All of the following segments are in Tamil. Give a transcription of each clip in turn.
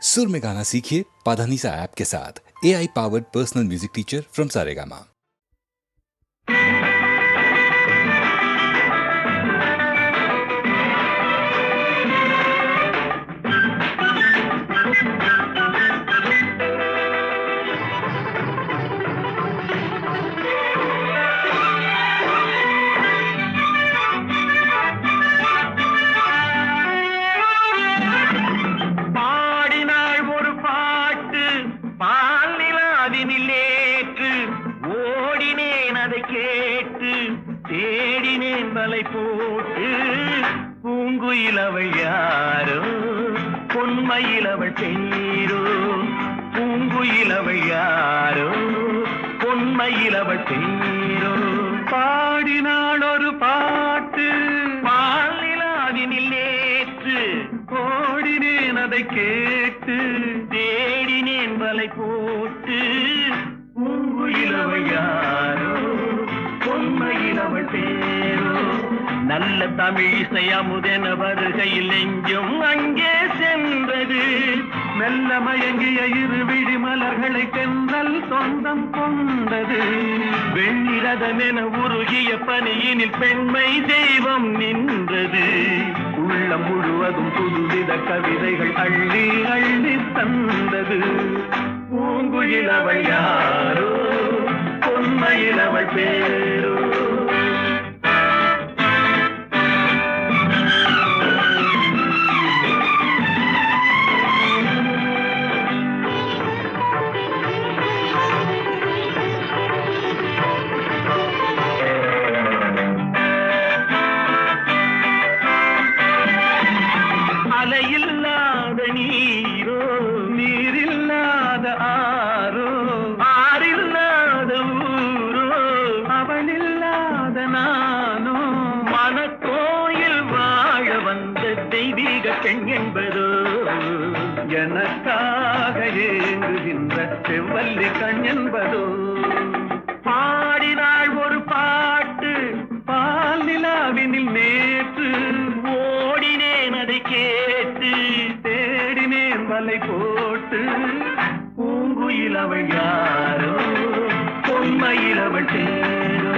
सुर में गाना सीखिए पाधानीसा ऐप के साथ। AI powered personal music teacher from Saregama. தேடினேன் வலை போட்டு பூங்குயிலவள் யாரோ பொன்மயிலவள் பேரோ பூங்குயிலவள் யாரோ பொன்மயிலவள் பேரோ பாடினாள் ஒரு பாட்டு பாலிலாவினில் நேற்று ஓடினேன் அதை கேட்டு தேடினேன் வலை போட்டு பூங்குயிலவள் யாரோ பொன்மயிலவள் பேரோ நல்ல தமிழிசை அமுதென வருகையில் நெஞ்சும் அங்கே சென்றது மெல்ல மயங்கிய இரு விழி மலர்களை தென்றல் சொந்தம் கொண்டது வெண்ணிரதமென உருகிய பனியினில் பெண்மை தெய்வம் நின்றது உள்ளம் முழுவதும் புதுவித கவிதைகள் அள்ளி அள்ளி தந்தது பூங்குயிலவள் யாரோ பொன்மயிலவள் பேரோ அலையில்லாத நீரோ நீரில்லாத ஆரோ ஆறில்லாத ஊரோ அவளில்லாத நானோ மனக்கோயில் வாழ வந்த தெய்வீக பெண் என்பதோ எனக்காக ஏங்குகின்ற செவ்வல்லி கண் என்பதோ பாடினாள் ஒரு பாட்டு பால் நிலாவினில் நேற்று ஓடினேன் அதை கேட்டு தேடினேன் வலை போட்டு பூங்குயிலவள் யாரோ பொன்மயிலவள் பேரோ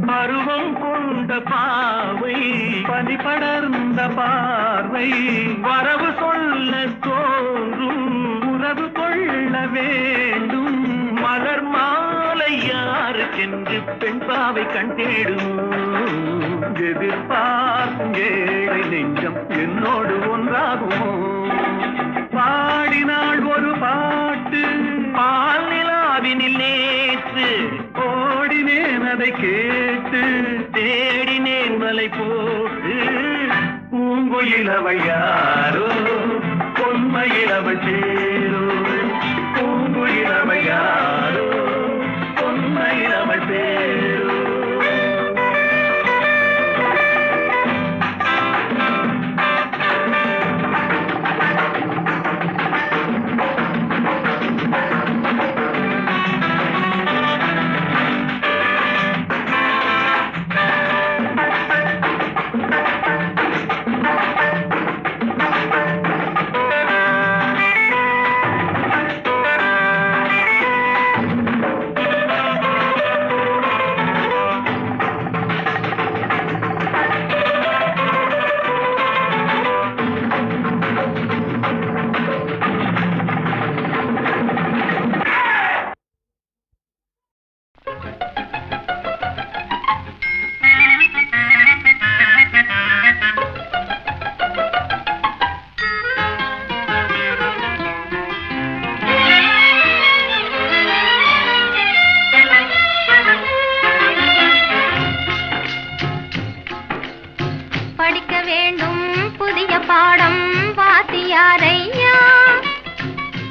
பருவம் கொண்ட பாவை பனி படர்ந்த பார்வை வரவு சொல்ல தோன்றும் உறவு கொள்ள வேண்டும் மலர் மாலை யாருக்கென்று பெண் பாவை கண் தேடும் எதிர்பார்க்கும் ஏழை நெஞ்சம் என்னோடு ஒன்றாகுமோ பாடினாள் ஒரு பாட்டு பால் நிலாவினில் நேற்று ஓடினேன் அதை கேட்டு தேடினேன் வலை போட்டு பூங்குயிலவள் யாரோ பொன்மயிலவள் பேரோ பூங்குயிலவள் யாரோ பொன்மயிலவள் பேரோ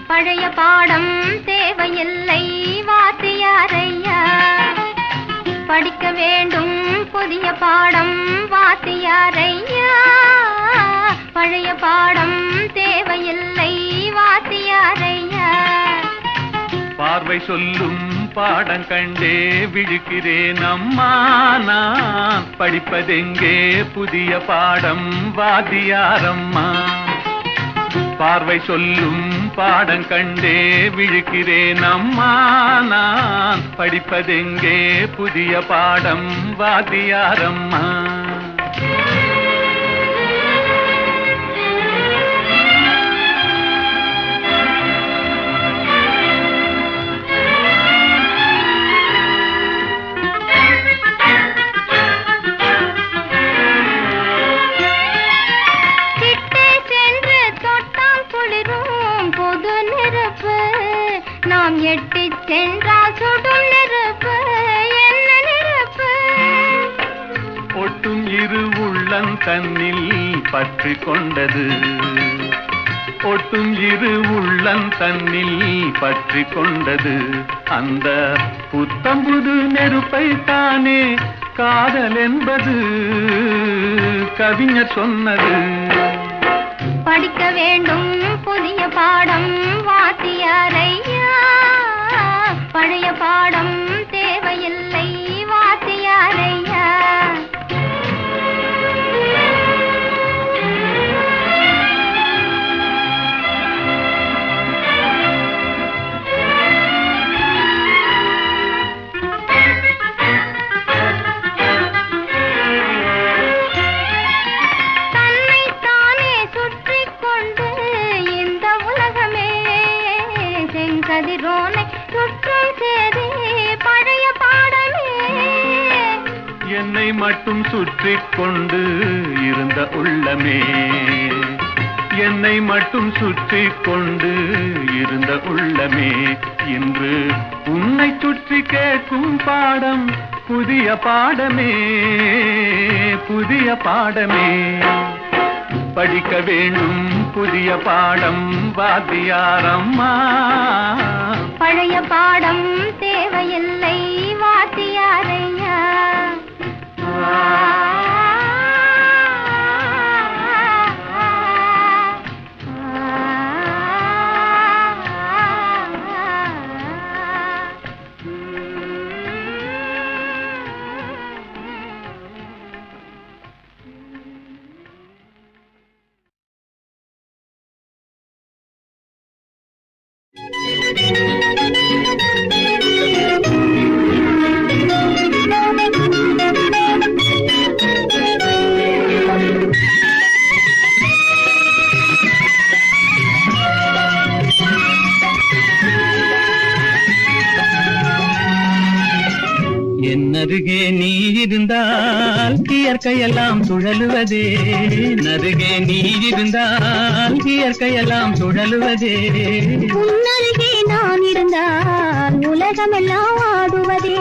பழைய பாடம் தேவையில்லை வாத்தியாரையா. படிக்க வேண்டும் புதிய பாடம் வாத்தியாரையா. பழைய பாடம் தேவையில்லை வாத்தியாரையா. பார்வை சொல்லும் பாடம் கண்டே விழுக்கிறேன் அம்மா, நான் படிப்பதெங்கே புதிய பாடம் வாத்தியாரம்மா. பார்வை சொல்லும் பாடம் கண்டே விழுக்கிறேன் அம்மா, நான் படிப்பதெங்கே புதிய பாடம் வாத்தியாரம்மா. நாம் எட்டி சென்றால் சுடும் நெருப்பு, என்ன நெருப்பு? ஒட்டும் இரு உள்ளம் தன்னில் பற்றி கொண்டது, ஒட்டும் இரு உள்ளம் தன்னில் பற்றி கொண்டது. அந்த புத்தம்புது நெருப்பை தானே காதல் என்பது கவிஞர் சொன்னது. படிக்க வேண்டும் புதிய பாடம் வாத்தியாரையா, பழைய பாடம் தேவையில்லை வாத்தியாரையா. கதிரோனை சுற்றும் சேரி பழைய பாடமே. என்னை மட்டும் சுற்றி கொண்டு இருந்த உள்ளமே, என்னை மட்டும் சுற்றி கொண்டு இருந்த உள்ளமே, இன்று உன்னை சுற்றி கேட்கும் பாடம் புதிய பாடமே, புதிய பாடமே. படிக்க வேண்டும் புதிய பாடம் வாத்தியாரம்மா, பழைய பாடம் தேவையில்லை வாத்தியாரையா. என்னருகே நீ இருந்தால் இயற்கையெல்லாம் சுழலுவதே, நருகே நீ இருந்தால் இயற்கையெல்லாம் சுழலுவதே. உன்னருகே நான் இருந்தால் உலகமெல்லாம் ஆடுவதே.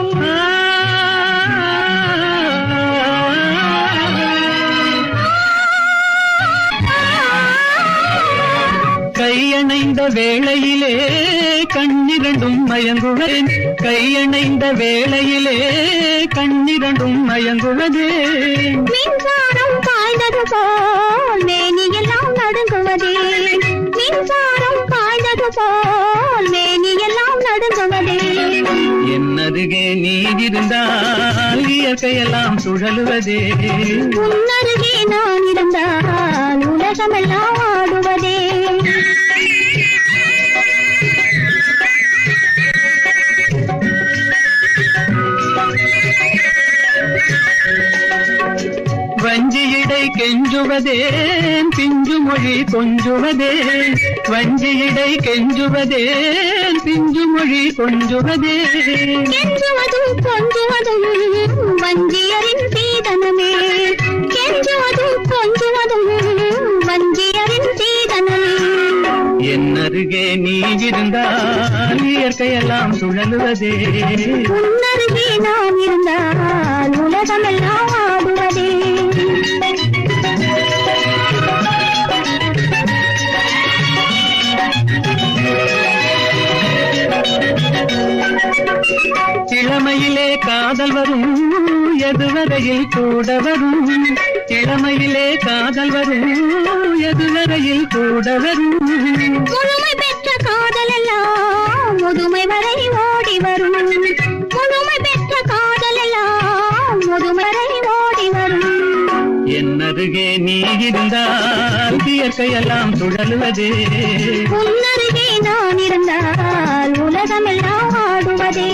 கையணைந்த வேளையிலே கண்ணிரண்டும் மயங்குவேன், கையணைந்த வேளையிலே கண்ணிரண்டும் மயங்குவதே. மின்சாரம் பாய்ந்தது போல் மேனியெல்லாம் நடுங்குவதே, மின்சாரம் பாய்ந்தது போல் மேனியெல்லாம் நடுங்குவதே. என்னருகே நீ இருந்தால் இயற்கையெல்லாம் சுழலுவதே. உன்னருகே நான் இருந்தால் உலகமெல்லாம் ஆடுவதே. வஞ்சியிடை கெஞ்சுவதேன் பிஞ்சு மொழி கொஞ்சுவதே, வஞ்சியிடை கெஞ்சுவதேன் பிஞ்சு மொழி கொஞ்சுவதே. கெஞ்சுவதும் கொஞ்சுவதும் வஞ்சியரின் சீதனமே, கெஞ்சுவதும் கொஞ்சுவதும் வஞ்சியரின் சீதனமே. என்னருகே நீ இருந்தால் இயற்கையெல்லாம் சுழலுவதே. உன்னருகே நான் இருந்தால் உலகமெல்லாம் ஆடுவதே. இளமையிலே காதல் வரும், எதுவரையில் கூட வரும், இளமையிலே காதல் வரும், எதுவரையில் கூட வரும். முழுமை பெற்ற காதல் எல்லாம் முதுமை வரை ஓடி வரும். முழுமை பெற்ற காதல் எல்லாம் முதுமை வரை ஓடி வரும். என்னருகே நீ இருந்தால் இயற்கையெல்லாம் சுழலுவதே. உன்னருகே நான் இருந்தால் உலகமெல்லாம் ஆடுவதே.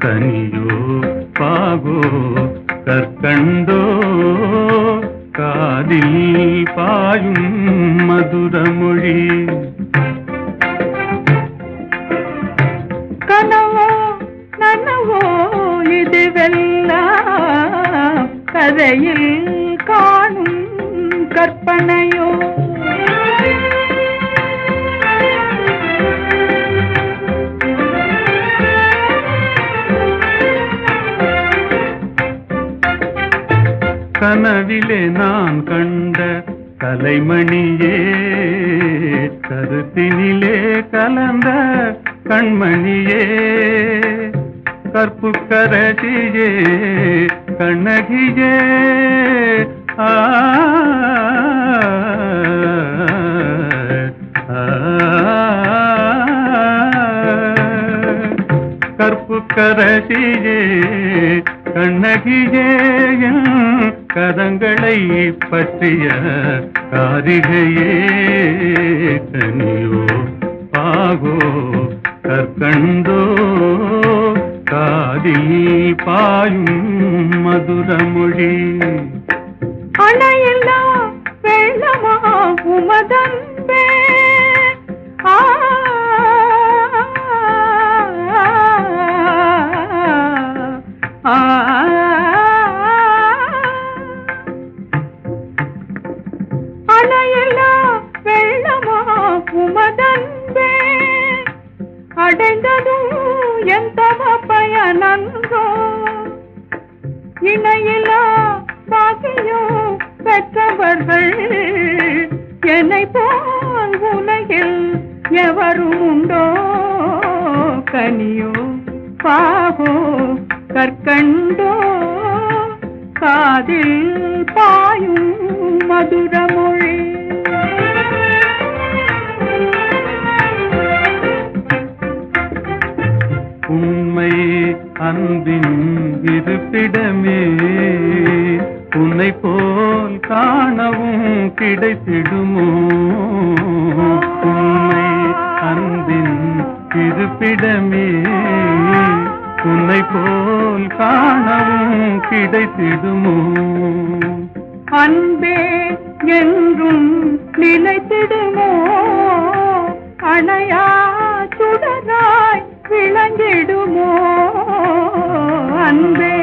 கனியோ பாகோ கற்கண்டோ காதில் பாயும் மதுரமொழி. கனவோ நனவோ இதுவெல்லாம் கதையில் காணும் கற்பனையோ. கனவிலே நான் கண்ட கலைமணியே, கருத்தினிலே கலந்த கண்மணியே, கற்புக்கரசியே கண்ணகியே. கற்புக்கரசியே கண்ணகியே, கரங்களை பற்றிய காரிகையே. கனியோ பாகோ கற்கண்டோ காதில் பாயும் மதுரமொழி. அணையெல்லாம் வெள்ளமா உமதன்பே. அணையெல்லாம் வெள்ளமா உமதன்பே. அடைந்ததும் எந்த பயனன்றோ. இணையிலா பாக்கியம் பெற்றவர்கள் என்னை போல் உலகில் எவரும் உண்டோ. கனியோ பாகோ கற்கண்டோ காதில் பாயும் மதுரமொழி. உண்மை அன்பின் இருப்பிடமே, உன்னை போல் காணவும் கிடைத்திடுமோ. உண்மை அன்பின் இருப்பிடமே, உன்னை போல் காணவும் கிடைத்திடுமோ. அன்பே என்றும் நிலைத்திடுமோ. அணையா சுடராய் விளங்கிடுமோ. அன்பே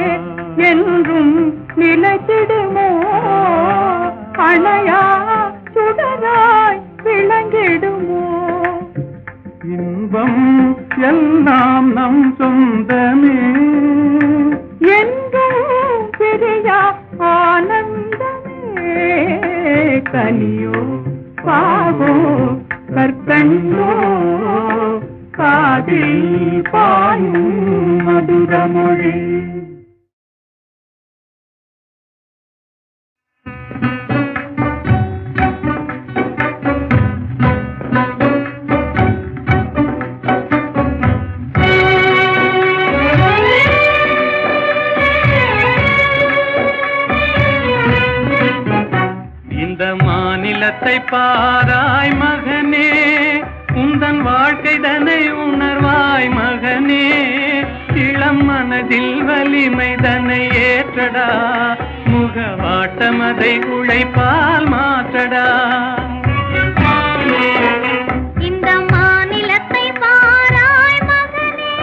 என்றும் நிலைத்திடுமோ. அணையா சுடராய் விளங்கிடுமோ. இன்பம் எல்லாம் நம் சொந்தமே, என்றும் பிரியா ஆனந்தமே. கனியோ பாகோ கற்கண்டோ காதில் பாயும் மதுரமொழி. இந்த மாநிலத்தை பாராய் மகனே, உந்தன் வாழ்க்கை தனை உணர்வாய் மகனே. இளம் மனதில் வலிமை தனை ஏற்றடா, முகவாட்டமதை உழைப்பால் மாற்றடா. இந்த மாநிலத்தை பாராய் மகனே,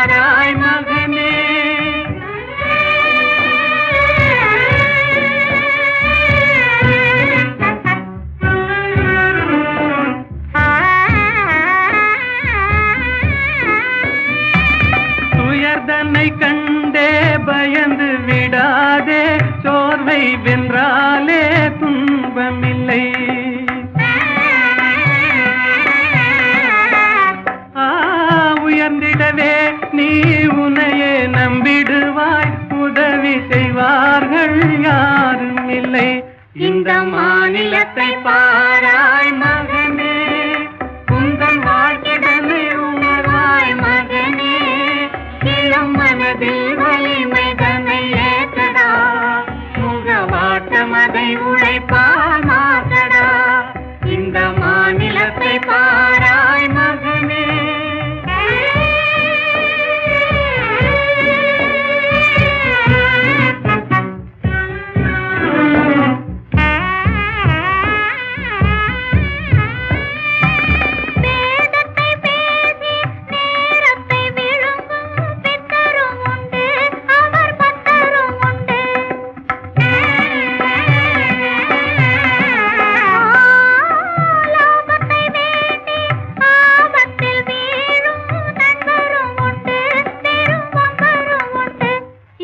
பாராய் மகனே. துயர்தன்னை கண்டே பயந்து விடாதே, சோர்வை வென்றாலே துன்பமில்லை. உயர்ந்திடவே நீ உன்னையே நம்பிடுவாய், உதவி செய்வார்கள் யாரும் இல்லை. இந்த மாநிலத்தை பாராய் மகனே, உந்தன் வாழ்க்கைதனை உணர்வாய் மகனே. இளம் மனதில் வலிமை தன்னை ஏற்றடா, முகவாட்டம் அதை உழைப்பால் மாற்றடா. இந்த மாநிலத்தை பாராய் மகனே.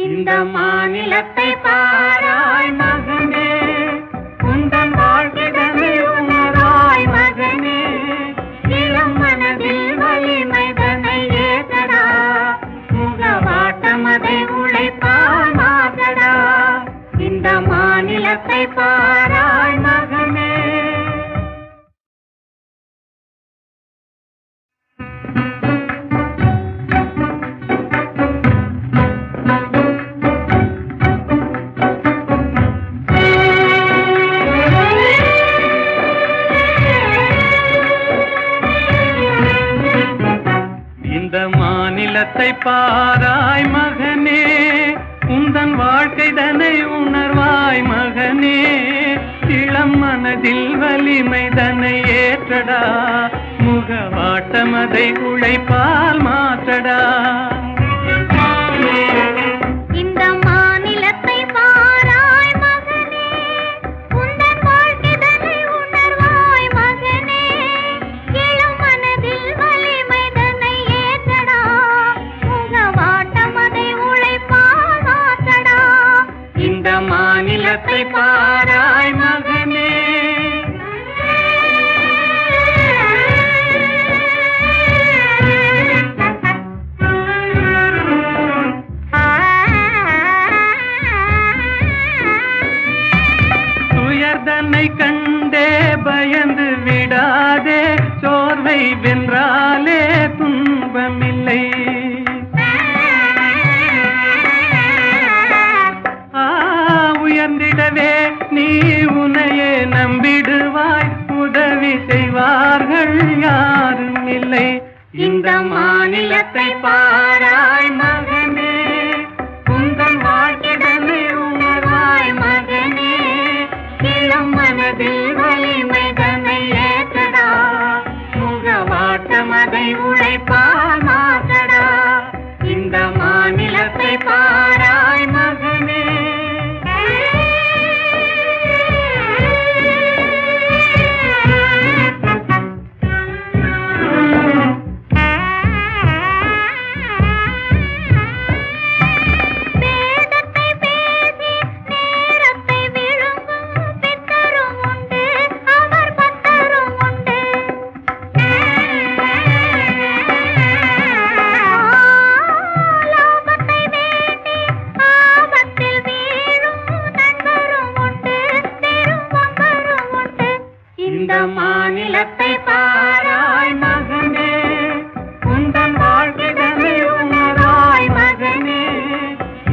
இந்த மாநிலத்தை பாராய் மகனே, உந்தன் வாழ்க்கைதனை உணராய் மகனே. இளம் மனதில் வலிமை தன்னை ஏற்றடா, முகவாட்டம் அதை உழைப்பால் மாற்றடா. இந்த மாநிலத்தை பாராய் மகனே. மாநிலத்தை பாராய் மகனே, உந்தன் வாழ்க்கைதனை உணர்வாய் மகனே. இளம் மனதில் வலிமை தன்னை ஏற்றடா, முகவாட்டம் அதை உழைப்பால் மாற்றடா. இந்த மாநிலத்தை பாராய் மகனே, உந்தன் வாழ்க்கைதனை உணர்வாய் மகனே. இளம் மனதில் வலிமை தன்னை ஏற்றடா, முகவாட்டம் அதை உழைப்பால் மாற்றடா. இந்த மாநிலத்தை பாராய் மகனே. துயர்தன்னை கண்டே பயந்து விடாதே, சோர்வை வென்றாலே துன்பமில்லை. உயர்ந்திடவே நீ உன்னையே நம்பிடுவாய், உதவி செய்வார்கள் யாரும் இல்லை. இந்த மாநிலத்தை பாராய் மகனே, உந்தன் வாழ்க்கைதனை உணர்வாய் மகனே. இளம் மனதில் வலிமை தன்னை ஏற்றடா, முகவாட்டம் அதை உழைப்பால் மாற்றடா. இந்த மாநிலத்தை பாராய் மகனே. இந்த மாநிலத்தை பாராய் மகனே, உந்தன் வாழ்க்கைதனை உணராய் மகனே.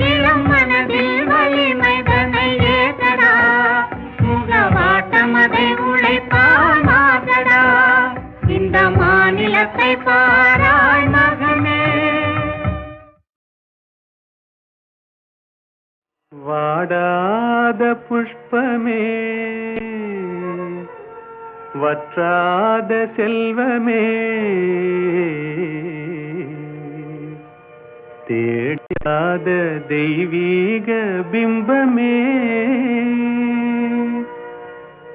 இளம் மனதில் வலிமை தன்னை ஏற்றடா, முகவாட்டம் அதை உழைப்பால் மாற்றடா. இந்த மாநிலத்தை பாராய் மகனே. வாடாத புஷ்பமே, வற்றாத செல்வமே, தேடாத தெய்வீக பிம்பமே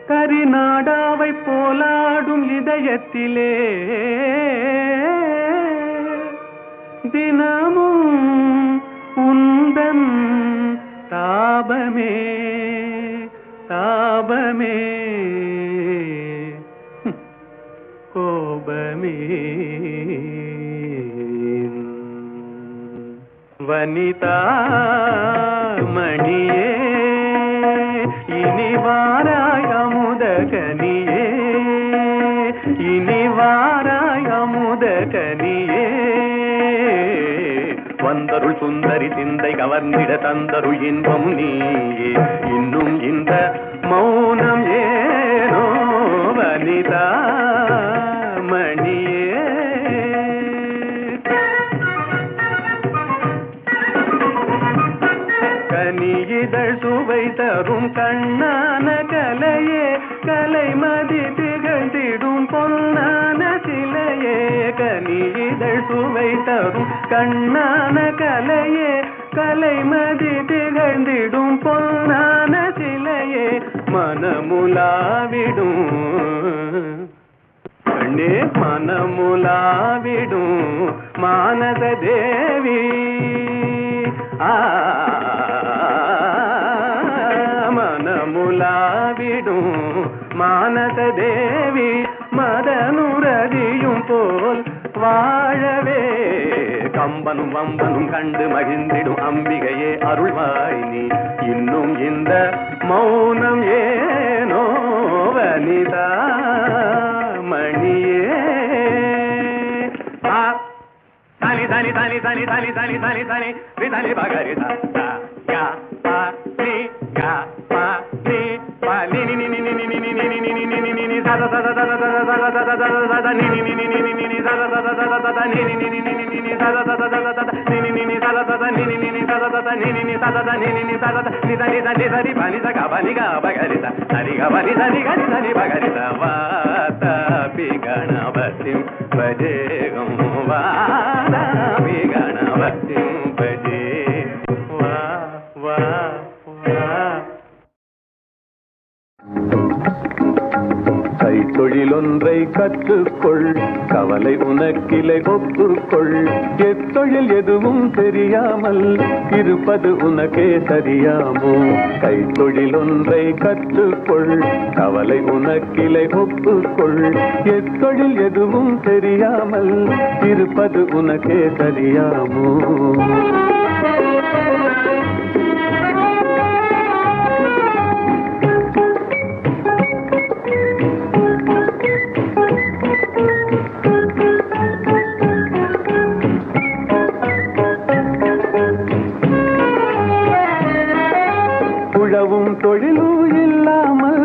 கரிநாடாவை போலாடும் இதயத்திலே தினமும் உந்தன் தாபமே தாபமே கோபமே வனிதா மணியே இனி வாராய் அமுத கனியே இனி வாராய் அமுத கனியே வந்தருள் சுந்தரி சிந்தை கவர்ந்திட தந்தருள் இன்பம் நீயே இன்னும் இந்த மௌனம் ஏனோ வனிதா மணியே கனியிதழ் சுவை தரும் கண்ணான கலையே கலைமதி திகழ்ந்திடும் பொன்னான சிலையே கனியிதழ் சுவை தரும் கண்ணான கலையே கலைமதி திகழ்ந்திடும் பொன்னான சிலையே மனமுலாவிடும் கண்ணே மனமுலாவிடும் மானத தேவி மனமுலாவிடும் மானத தேவி மதனுரதியும் போல் வாழவே கம்பனும் வம்பனும் கண்டு மகிழ்ந்திடும் அம்பிகையே அருள்வாய் நீ இன்னும் இந்த மௌனம் ஏனோ வனிதா மணியே தனி தனி தனி தனி தனி தனி தனி தனி விதனி பகரி தா யா பா நீ யா பா நீ பா நீ நீ நீ நீ நீ நீ நீ நீ நீ நீ நீ நீ நீ சத சத சத சத சத சத சத சத நீ நீ நீ நீ நீ நீ நீ சத சத சத சத நீ நீ நீ நீ நீ நீ சத சத சத சத நீ நீ நீ சத சத நீ நீ நீ சத சத நீ நீ நீ சத நீ நீ நீ சத நீ தனி தனி சரி பனி ச க பனி க பகரி த சரி க பனி தனி க நீ தனி பகரி த வாத பி கணபதி பஜேகம் வாத பி கணபதி பஜே வா வா வா கைத்தொழிலொன்றை கற்றுக்கொள் கவலை உனக்கிலை ஒப்புக்கொள் எத்தொழில் எதுவும் தெரியாமல் இருப்பது உனக்கே சரியாமோ கைத்தொழிலொன்றை கற்றுக்கொள் கவலை உனக்கிலை ஒப்புக்கொள் எத்தொழில் எதுவும் தெரியாமல் இருப்பது உனக்கே சரியாமோ உழவும் தொழிலும் இல்லாமல்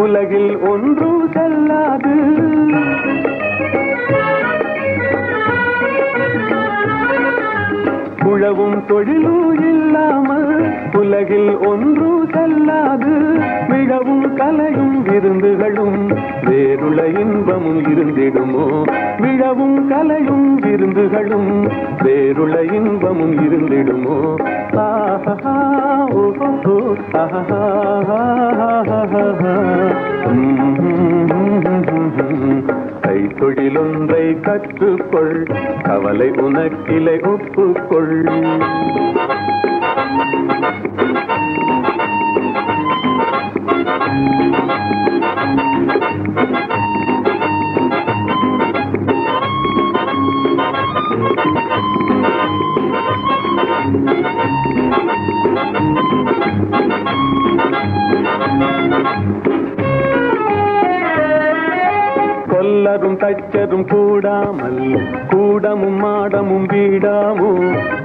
உலகில் ஒன்று செல்லாது உழவும் தொழிலும் இல்லாமல் உலகில் ஒன்று செல்லாது மிகவும் கலையும் விருந்துகளும் வேறுள்ள இன்பமும் இருந்திடுமோ விழவும் கலையும் விருந்துகளும் வேறுள்ள இன்பமும் இருந்திடுமோ ஆஹா ஓஹோ கைத்தொழிலொன்றை கற்றுக்கொள் கவலை உனக்கிலை ஒப்புக்கொள் கொல்லரும் தச்சரும் கூடாமல் கூடமும் மாடமும் வீடாமோ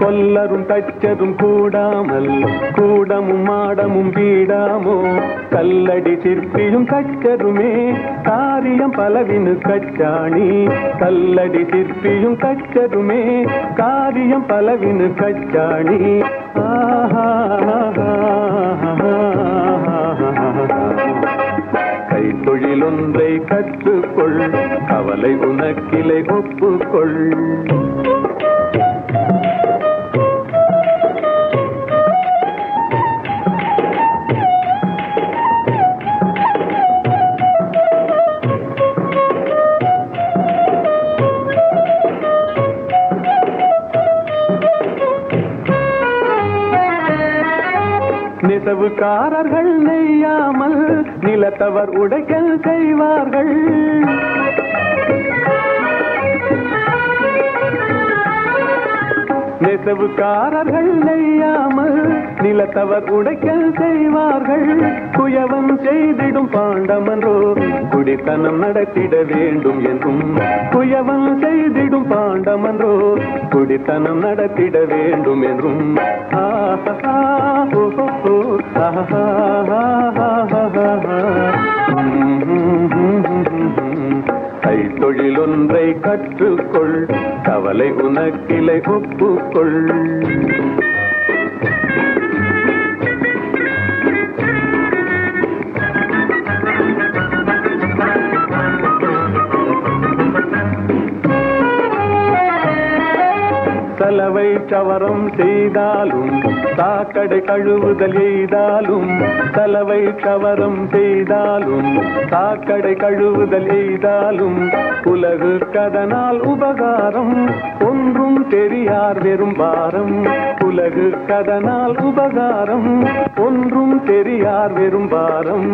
கொல்லரும் தச்சரும் கூடாமல் கூடமும் மாடமும் வீடாமோ கல்லடி சிற்பியும் கச்சருமே காரியம் பலவினு கச்சாணி கல்லடி சிற்பியும் கச்சருமே காரியம் பலவினு கச்சாணி கைத்தொழிலொன்றை கற்றுக்கொள் கவலை உனக்கிலை ஒப்புக்கொள் நெசவுக்காரர்கள் நெய்யாமல் நிலத்தவர் உடைக்கல் செய்வார்கள். நெசவுக்காரர்கள் நெய்யாமல் நிலத்தவர் உடைக்கல் செய்வார்கள். குயவன் செய்திடும் பாண்டமன்றோ குடித்தனம் நடத்திட வேண்டும் என்றும். குயவன் செய்திடும் பாண்டமன்றோ குடித்தனம் நடத்திட வேண்டும் என்றும். கைத்தொழில் ஒன்றை கற்றுக்கொள், கவலை உனக்கிலை ஒப்புக்கொள். சலவை சவரம் செய்தாலும் சாக்கடை கழுவுதல் எய்தாலும். சலவை சவரம் செய்தாலும் சாக்கடை கழுவுதல் எய்தாலும் உலகு கதனால் உபகாரம் ஒன்றும் தெரியார் வெறும் பாரம். உலகு கதனால் உபகாரம் ஒன்றும் தெரியார் வெறும் பாரம்.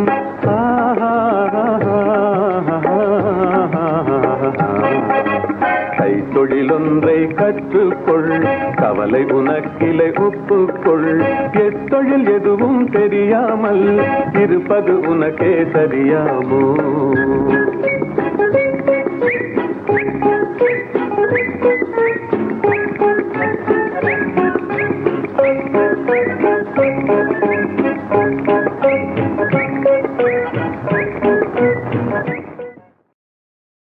கைத்தொழிலொன்றை கற்றுக்கொள், கவலை உனக்கிலை ஒப்புக்கொள். எத்தொழில் எதுவும் தெரியாமல் இருப்பது உனக்கே சரியாமோ?